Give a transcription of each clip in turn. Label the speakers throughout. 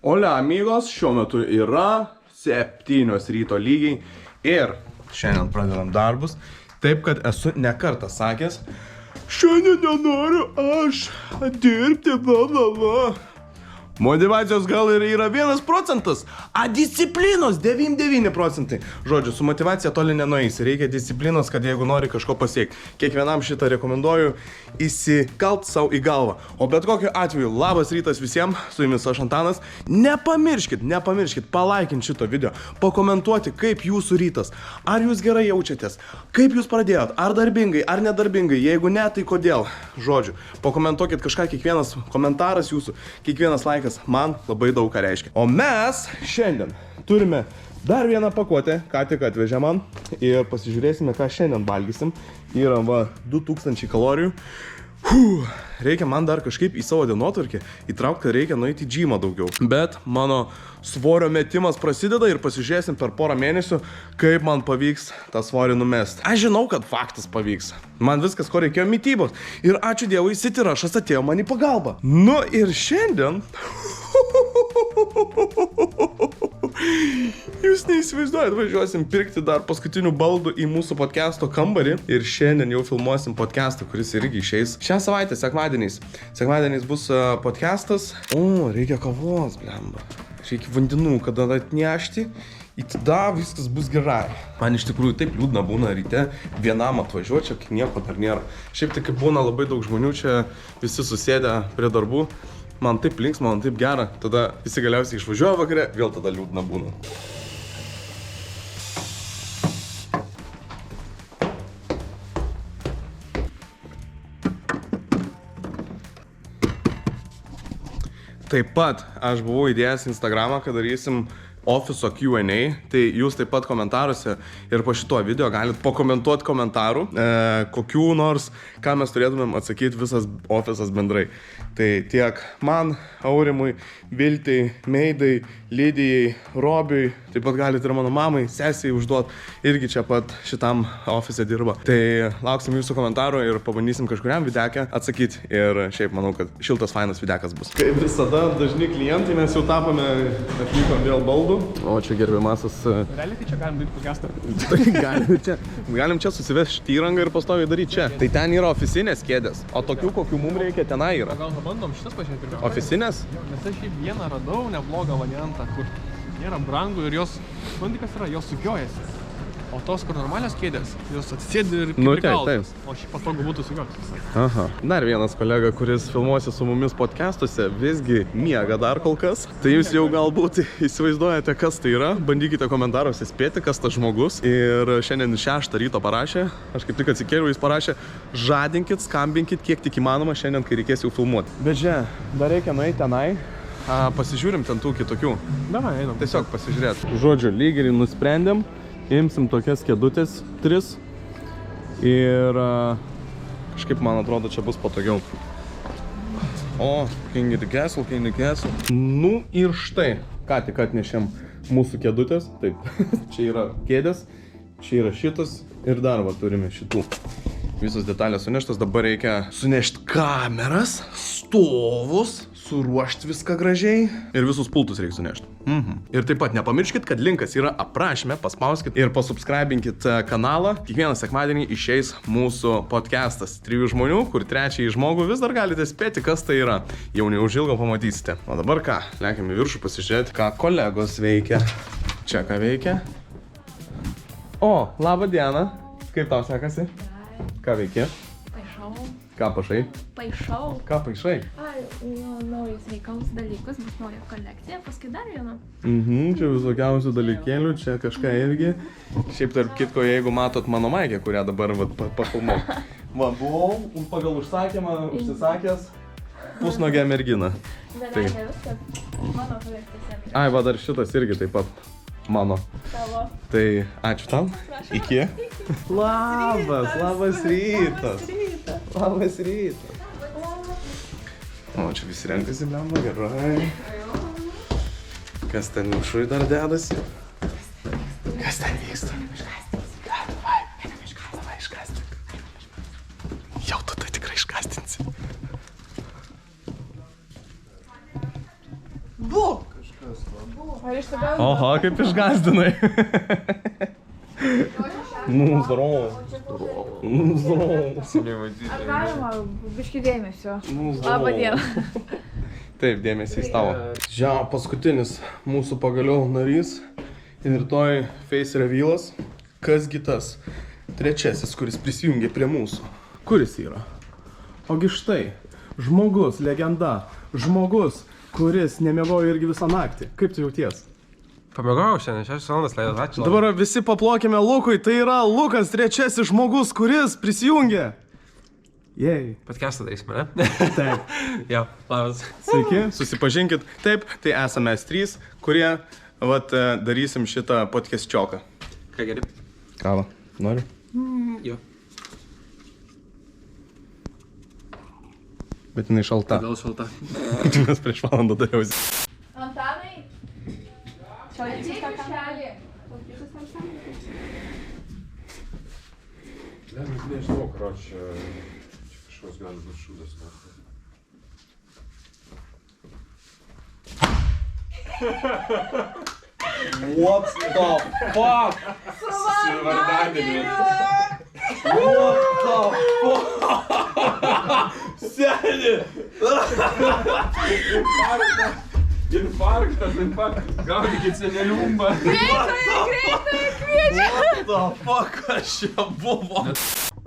Speaker 1: Hola amigos, šiuo metu yra 7 ryto lygiai ir šiandien pradedam darbus. Taip, kad esu ne kartą sakęs, šiandien nenoriu aš dirbti, bla bla bla. Motyvacijos gal ir yra 1%, a disciplinos 99%. Žodžiu, su motyvacija toli nenueisi, reikia disciplinos, kad jeigu nori kažko pasiekti. Kiekvienam šitą rekomenduoju įsikalt savo į galvą. O bet kokiu atveju, labas rytas visiems, su jumis aš Antanas. Nepamirškit palaikinti šito video, pakomentuoti, kaip jūsų rytas. Ar jūs gerai jaučiatės, kaip jūs pradėjot, ar darbingai, ar nedarbingai, jeigu ne, tai kodėl. Žodžiu, pakomentuokit kažką, kiekvienas komentaras jūsų, kiekvienas laikas man labai daug ką reiškia. O mes šiandien turime dar vieną pakuotę, ką tik atvežė man ir pasižiūrėsime, ką šiandien valgysim. Yra 2000 kalorijų. Reikia man dar kažkaip į savo dienotvarkę įtraukti, kad reikia nueiti į džymą daugiau. Bet mano svorio metimas prasideda ir pasižiūrėsim per porą mėnesių, kaip man pavyks tą svorį numesti. Aš žinau, kad faktas pavyks. Man viskas, ko reikėjo, mitybos. Ir ačiū Dievui, Sitirašas atėjo man į pagalbą. Nu ir šiandien... Jūs neįsivaizduojat, važiuosim pirkti dar paskutinių baldų į mūsų podcast'o kambarį ir šiandien jau filmuosim podcast'ą, kuris irgi išeis šią savaitę, sekmadieniais. Sekmadieniais bus podcast'as. O, reikia kavos, blemba. Reikia vandenų, kada atnešti. Ir tada viskas bus gerai. Man iš tikrųjų taip liūdna būna ryte vienam atvažiuoti, čia nieko dar nėra. Šiaip tai kaip būna labai daug žmonių, čia visi susėdę prie darbų. Man taip linksma, man taip gera, tada visi galiausiai išvažiuoja vakare, vėl tada liūdna būna. Taip pat aš buvau įdėjęs Instagramą, kad darysim ofiso Q&A, tai jūs taip pat komentaruose ir po šituo video galit pakomentuoti komentarų, kokių nors, ką mes turėtumėm atsakyti visas ofisas bendrai. Tai tiek man, Aurimui, Viltei, Meidai, Lydijai, Robiui, taip pat galite ir mano mamai, sesiai užduoti, irgi čia pat šitam ofise dirba. Tai lauksim jūsų komentarų ir pabandysim kažkuriam videkę atsakyti ir šiaip manau, kad šiltas fainas videkas bus. Kaip visada, dažni klientai, mes jau tapome, atvykom dėl baldų. O čia gerbiamasis...
Speaker 2: Realiai tai čia galim daryti podcastą.
Speaker 1: Galim čia susivešti įrangą ir pastoviai daryti čia. Tai ten yra ofisinės kėdės, o tokių, kokių mums reikia, tenai yra.
Speaker 2: Gal pabandom šitas pažiūrėti pirmiausia?
Speaker 1: Ofisinės?
Speaker 2: Nes aš šiaip vieną radau neblogą variantą, kur nėra brangų ir jos, supranti kas yra, jos sukiojasi. O tos, kur normalios kėdės, jos atsisėdi ir kaip prikaltas. O šiaip patogu būtų sukiotis visai.
Speaker 1: Aha. Dar vienas kolega, kuris filmuosi su mumis podcastuose, visgi miega dar kol kas. Tai jūs jau galbūt įsivaizduojate, kas tai yra. Bandykite komentaruose spėti, kas tas žmogus. Ir šiandien 6 ryto parašė, aš kaip tik atsikėliau, jis parašė, žadinkit, skambinkit, kiek tik įmanoma šiandien, kai reikės jau filmuoti. Bet žiūrėk, dar reikia nueiti tenai. Pasižiūrim ten tų kitokių.
Speaker 2: Davai, einam.
Speaker 1: Tiesiog pasižiūrėti. Žodžiu, lygiai nusprendėm. Imsim tokias kėdutės 3 ir kažkaip man atrodo čia bus patogiau. O, King the Castle. Nu ir štai, ką tik atnešėm mūsų kėdutės. Taip, čia yra kėdės, čia yra šitas ir dar va turime šitų. Visos detalės suneštas, dabar reikia sunešti kameras, stovus, suruošti viską gražiai ir visus pultus reikia sunešti. Ir taip pat nepamirškit, kad linkas yra aprašyme, paspauskit ir pasubscribinkit kanalą. Kiekvieną sekmadienį išeis mūsų podcastas 3 žmonių, kur 3 žmogų vis dar galite spėti, kas tai yra. Jau neužilgo pamatysite. O dabar ką, lekiam į viršų pasižiūrėti, ką kolegos veikia. Čia ką veikia. O, labą dieną. Kaip tau sekasi? Ką veiki?
Speaker 3: Paišau.
Speaker 1: Ką pašai?
Speaker 3: Paišau.
Speaker 1: Ką paišai?
Speaker 3: Ai, naujus reikalus dalykus, bus nauja kolekcija, paskui dar vieną.
Speaker 1: Čia visokiausių dalykėlių, čia kažką irgi. Šiaip tarp kitko, jeigu matot mano maikę, kurią dabar pafilmau. Va, buvau pagal užsakymą užsisakęs pusnogę merginą.
Speaker 3: Bet reikia viskas. Mano kolekcija.
Speaker 1: Ai, va, dar šitas irgi taip pat mano.
Speaker 3: Tavo.
Speaker 1: Tai ačiū tau. Iki. Labas rytas. Labas rytas. O, čia visi renkasi, blemba, gerai. Kas ten viršuj dar dedasi? Kas ten vyksta? Davai, iškastink. Jau tu tai tikrai iškastinsi.
Speaker 4: Duok kažką.
Speaker 1: Oho, kaip išgazdinai. Nu, zdorovo.
Speaker 4: Ar galima biškį dėmesio? Labą dieną.
Speaker 1: Taip, dėmesys tavo. Žiau, paskutinis mūsų pagaliau narys. Ir rytoj face revealas. Kasgi tas trečiasis, kuris prisijungė prie mūsų. Kuris yra? Ogi štai, žmogus, legenda. Žmogus, kuris nemiegojo irgi visą naktį. Kaip tu jauties?
Speaker 5: Pamiegojau šiandien, 6 valandas leidau, ačiū.
Speaker 1: Dabar visi paplokime Lukui. Tai yra Lukas, trečiasis žmogus, kuris prisijungė. Jei.
Speaker 5: Podcastą darysime, ne?
Speaker 1: Taip.
Speaker 5: Jo, labas.
Speaker 1: Sveiki, susipažinkit. Taip, tai esame mes trys, kurie darysim šitą podcastčioką.
Speaker 5: Ką geri?
Speaker 1: Kavą. Nori?
Speaker 5: Jo.
Speaker 1: Bet jinai šalta.
Speaker 5: Gal šalta.
Speaker 1: Mes prieš valandą dariausi.
Speaker 4: Antanai? Šalčiai kažkelį.
Speaker 6: Nežinau, karoči, kažkoks gali būti šūdas.
Speaker 1: What the fuck?
Speaker 6: Vardadienį.
Speaker 1: What the fuck? Seni!
Speaker 6: Infarktas. Gaudykit seneliumbą.
Speaker 1: What the fuck? Kas čia buvo?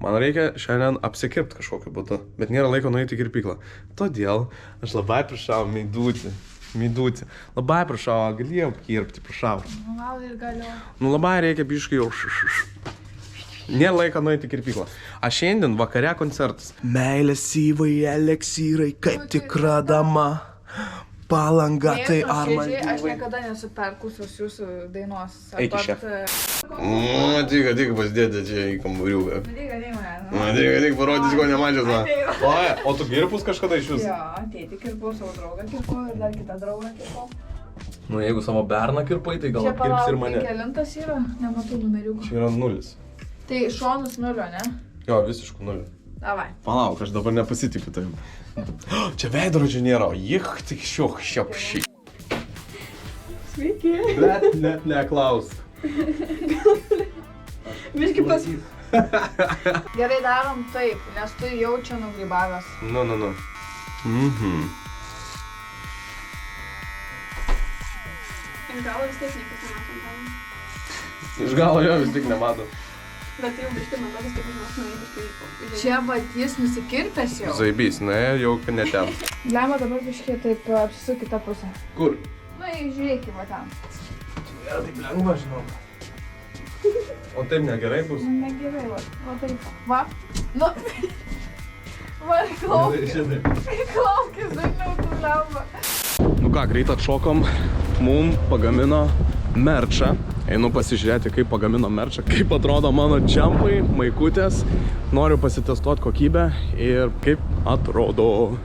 Speaker 1: Man reikia šiandien apsikirpti kažkokiu būdu, bet nėra laiko nueiti į kirpyklą. Todėl aš labai prašau Midutį. Labai prašau, galėjau kirpti, prašau.
Speaker 4: Gal ir galiu.
Speaker 1: Nu labai reikia biškai jau Nėra laiko nueiti į kirpyklą. Aš šiandien vakare koncertas. Meilės įvai, eleksyrai, kaip tikra dama. Palanga tai ar man.
Speaker 4: Aš niekada nesu perklausus jūsų dainos.
Speaker 1: Eik iš čia. Tik pasidėti čia į kambariuką. Tik parodys, ko nemačias, na. O tu kirpus kažkada iš jūsų?
Speaker 4: Jo, tėtį kirpau, savo draugą kirpau ir dar kitą draugą kirpau.
Speaker 1: Nu, jeigu savo berną kirpai, tai gal
Speaker 4: Čia
Speaker 1: kirps ir mane.
Speaker 4: palauk, kelintas yra? Nematau numeriukų.
Speaker 1: Čia yra 0.
Speaker 4: Tai šonus 0, ne?
Speaker 1: Jo, visiškų 0.
Speaker 4: Davai.
Speaker 1: Palauk, aš dabar nepasitikiu tavim. Čia veidrodžio nėra, tik šiapšiai.
Speaker 4: Sveiki.
Speaker 1: Bet net neklaus.
Speaker 4: Biški pas... Gerai darom taip, nes tu jau čia nugrybavęs.
Speaker 1: Nu.
Speaker 3: Iš galo vis tiek niekas nematom tavo.
Speaker 1: Iš galo jo vis tik nemato.
Speaker 3: Bet tai jau biškai man tokias taip žinot nueiti.
Speaker 4: Čia vat jis nusikirpęs jau.
Speaker 1: Zaibys, ne, jau ne ten.
Speaker 4: Lemma dabar biškai taip apsisuk kitą pusę.
Speaker 1: Kur?
Speaker 4: Nu, žiūrėk, va ten.
Speaker 1: Yra taip lengva, žinau. O taip negerai bus?
Speaker 4: Nu, negerai, va taip. Va. Nu. Va, klaukis, dažniau tu lemma.
Speaker 1: Nu ką, greit atšokom, mum pagamino merčą. Einu pasižiūrėti, kaip pagamino merčą, kaip atrodo mano džempai, maikutės. Noriu pasitestuoti kokybę ir kaip atrodo.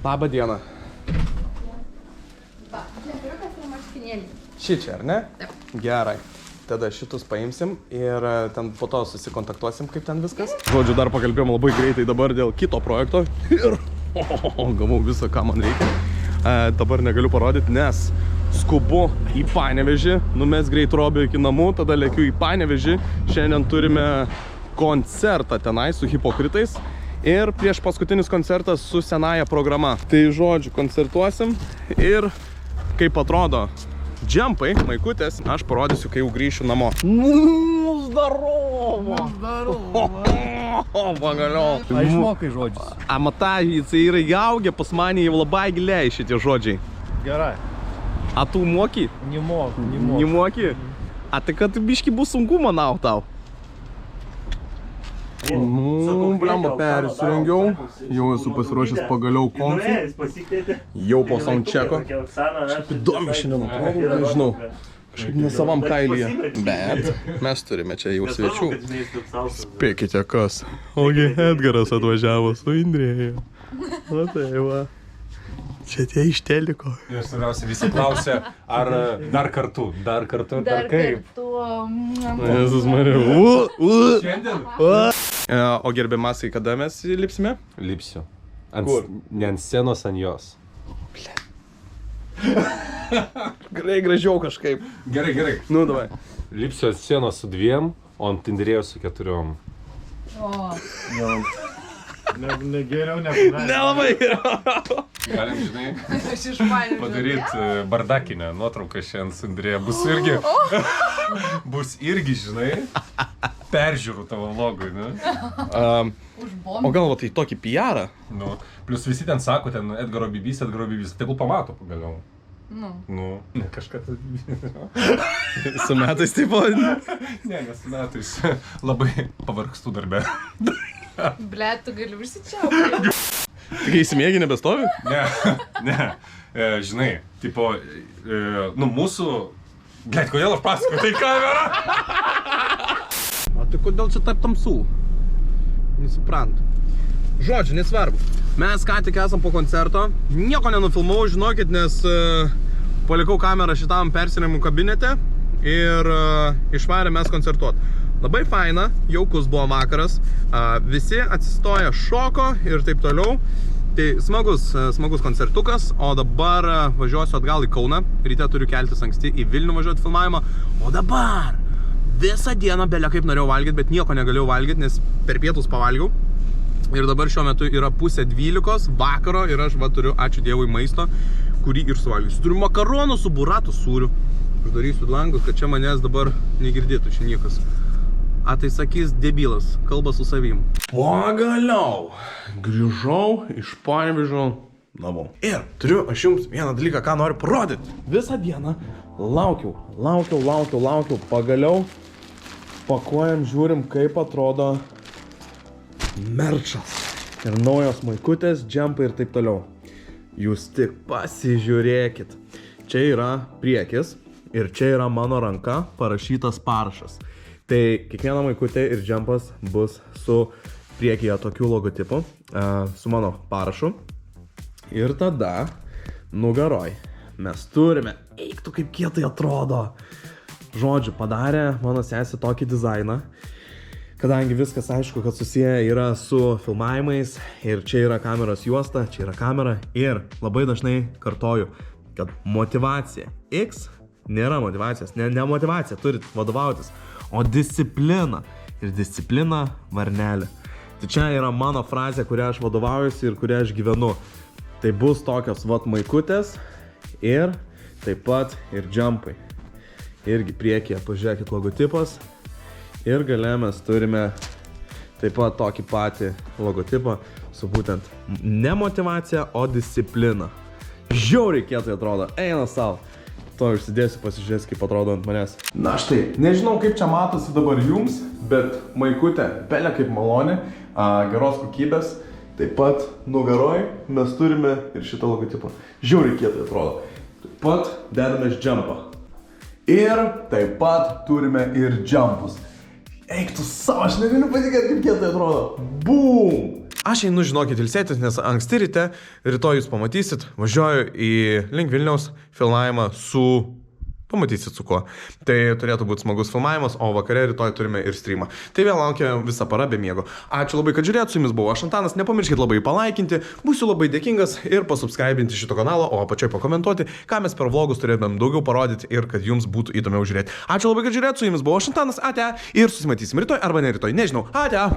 Speaker 1: Labą dieną.
Speaker 4: Va, džempiukas ir marškinėliai.
Speaker 1: Šičia, ar ne? Taip. Gerai. Tada šitus paimsim ir ten po to susikontaktuosim, kaip ten viskas. Žodžiu, dar pakalbėjom labai greitai dabar dėl kito projekto ir gavau visą, ką man reikia. Dabar negaliu parodyti, nes skubu į Panevėžį, numes greit Robio iki namų, tada lėkiu į Panevėžį. Šiandien turime koncertą tenai su Hipokritais ir prieš paskutinis koncertas su senaja programa. Tai žodžiu, koncertuosim ir kaip atrodo džempai, maikutės, aš parodysiu, kai jau grįšiu namo. Zdarovo! Pagaliau.
Speaker 7: A išmokai žodžius?
Speaker 1: A matai, jisai yra įaugę, pas mane jau labai giliai šitie žodžiai.
Speaker 7: Gerai.
Speaker 1: A tu moki?
Speaker 7: Nemoku.
Speaker 1: Nemoki? A tai kad biški bus sunku, manau, tau. Nu, blemba, persirengiau, jau esu pasiruošęs pagaliau konfį, jau po soundchecko. Kažkaip įdomi šiandien atrodo, nežinau, kažkaip ne savam kailyje. Bet mes turime čia jau svečių. Spėkite kas, ogi Edgaras atvažiavo su Indrėja. O tai va, čia tie iš teliko.
Speaker 6: Ir svarbiausia, visi klausia, ar dar kartu, dar kaip.
Speaker 1: Jėzus Marija.
Speaker 6: Šiandien?
Speaker 1: O gerbiamasai, kada mes lipsime?
Speaker 6: Lipsiu.
Speaker 1: Kur?
Speaker 6: Ne ant scenos, ant jos.
Speaker 1: Gražiau kažkaip.
Speaker 6: Gerai.
Speaker 1: Nu, davai.
Speaker 6: Lipsiu ant scenos su 2, o ant Tinderėjo su 4.
Speaker 4: O,
Speaker 7: Negeriau nepadarė.
Speaker 1: Nelabai yra.
Speaker 6: Galim, žinai,
Speaker 4: aš išpainiau.
Speaker 6: padaryti bardakinę nuotrauką šiandien su Tinderėjo. Bus irgi, žinai, peržiūrų tavo vlogui, ne?
Speaker 1: O gal va tai tokį PR-ą?
Speaker 6: Nu, plus visi ten sako, ten Edgaro Bibys, tegul pamato pagaliau. Nu, ne kažką tai...
Speaker 1: Su metais taip pat.
Speaker 6: Ne, nes metais labai pavargstu darbe.
Speaker 4: Ble, tu gali užsičiaupti.
Speaker 1: Tik įsimėgi nebestovi?
Speaker 6: Ne. Žinai, tipo, nu mūsų... Blet, kodėl aš pasakoju, tai kamera?
Speaker 1: O tai kodėl čia taip tamsų? Nesuprantu. Žodžiu, nesvarbu. Mes ką tik esam po koncerto. Nieko nenufilmau, žinokit, nes palikau kamerą šitam persirengimų kabinete ir išvarėm mes koncertuot. Labai faina, jaukus buvo vakaras. Visi atsistoja, šoko ir taip toliau. Tai smagus koncertukas, o dabar važiuosiu atgal į Kauną. Ryte turiu keltis anksti į Vilnių važiuoti filmavimą. O dabar visą dieną belia kaip norėjau valgyti, bet nieko negalėjau valgyti, nes per pietus pavalgiau. Ir dabar šiuo metu yra 11:30 vakaro ir aš va turiu, ačiū Dievui, maisto, kurį ir suvalgysiu. Turiu makaronų su buratų sūriu. Uždarysiu langus, kad čia manęs dabar negirdėtų čia niekas. A tai sakys debilas, kalba su savim. Pagaliau grįžau iš Panevėžio namo. Ir turiu aš jums vieną dalyką, ką noriu parodyti. Visą dieną laukiau. Pagaliau pakuojam, žiūrim, kaip atrodo merčas. Ir naujos maikutės, džempai ir taip toliau. Jūs tik pasižiūrėkit. Čia yra priekis ir čia yra mano ranka parašytas parašas. Tai kiekviena maikutė ir džempas bus su priekyje tokiu logotipu, su mano parašu. Ir tada nugaroj mes turime, eiktų kaip kietai atrodo. Žodžiu, padarė mano sesė tokį dizainą, kadangi viskas aišku, kad susiję yra su filmavimais ir čia yra kameros juosta, čia yra kamera ir labai dažnai kartoju, kad motyvacija X nėra motyvacijos, ne motyvacija, turit vadovautis, o disciplina. Ir disciplina varnelė. Tai čia yra mano frazė, kurią aš vadovaujuosi ir kurią aš gyvenu. Tai bus tokios vat maikutės ir taip pat ir džempai. Irgi priekyje, pažiūrėkit, logotipas. Ir gale mes turime taip pat tokį patį logotipą su būtent ne motyvacija, o disciplina. Žiauriai kietai atrodo, eina savo. To užsidėsiu, pasižiūrėsiu, kaip atrodo ant manęs. Na štai, nežinau, kaip čia matosi dabar jums, bet maikutė pelia kaip malonė, geros kokybės. Taip pat nugaroj mes turime ir šitą logotipą. Žiauriai kietai atrodo. Taip pat dedame džempą. Ir taip pat turime ir džempus. Eiktų savo, aš negaliu patikėti, kaip kietai atrodo. Bum! Aš einu, žinokit, ilsėtis, nes anksti ryte, rytoj jūs pamatysit, važiuoju į link Vilniaus filmavimą su... Pamatysit su kuo. Tai turėtų būti smagus filmavimas, o vakare rytoj turime ir streamą. Tai vėl laukia visą parą be miego. Ačiū labai, kad žiūrėjot, su jumis buvo aš Antanas, nepamirškit labai palaikinti, būsiu labai dėkingas ir pasubscribinti šito kanalo, o apačioj pakomentuoti, ką mes per vlogus turėtumėm daugiau parodyti ir kad jums būtų įdomiau žiūrėti. Ačiū labai, kad žiūrėjot, su jumis buvo aš Antanas, ate, ir susimatysim rytoj arba ne rytoj, nežinau, ate.